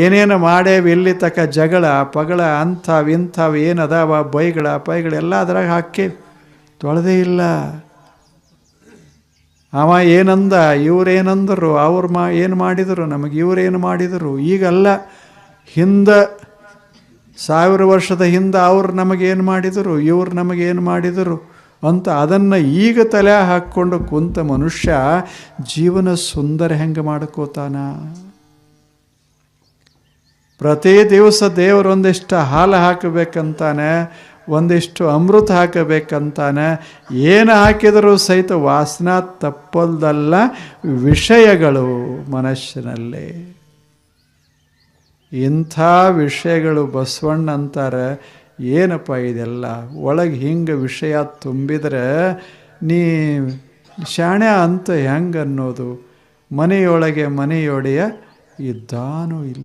ಏನೇನು ಮಾಡೇವಿ ಇಲ್ಲಿ ತಕ್ಕ ಜಗಳ ಪಗಳ ಇಂಥವು ಏನು ಅದಾವ ಬೈಗಳ ಎಲ್ಲ ಅದ್ರಾಗ ಹಾಕೇವಿ, ತೊಳೆದೇ ಇಲ್ಲ. ಅವ ಏನಂದ, ಇವ್ರೇನಂದರು, ಏನು ಮಾಡಿದರು ನಮಗೆ, ಇವರೇನು ಮಾಡಿದರು. ಈಗಲ್ಲ, ಹಿಂದೆ 1000 ವರ್ಷದ ಹಿಂದೆ ಅವ್ರು ನಮಗೇನು ಮಾಡಿದರು, ಇವ್ರು ನಮಗೇನು ಮಾಡಿದರು ಅಂತ ಅದನ್ನು ಈಗ ತಲೆ ಹಾಕ್ಕೊಂಡು ಕುಂತ ಮನುಷ್ಯ ಜೀವನ ಸುಂದರ ಹೆಂಗೆ ಮಾಡ್ಕೋತಾನ. ಪ್ರತಿ ದಿವಸ ದೇವರು ಒಂದಿಷ್ಟು ಹಾಲು ಹಾಕಬೇಕಂತಾನೆ, ಒಂದಿಷ್ಟು ಅಮೃತ ಹಾಕಬೇಕಂತಾನೆ. ಏನು ಹಾಕಿದರೂ ಸಹಿತ ವಾಸನ ತಪ್ಪಲ್ದಲ್ಲ ವಿಷಯಗಳು ಮನಸ್ಸಿನಲ್ಲಿ. ಇಂಥ ವಿಷಯಗಳು ಬಸವಣ್ಣ ಅಂತಾರೆ, ಏನಪ್ಪ ಇದೆಲ್ಲ ಒಳಗೆ ಹಿಂಗೆ ವಿಷಯ ತುಂಬಿದರೆ ನೀ ಶಾಣ್ಯ ಅಂತ ಹೆಂಗೆ ಅನ್ನೋದು. ಮನೆಯೊಳಗೆ ಮನೆಯೊಡೆಯ ಇದ್ದಾನೂ ಇಲ್ಲ.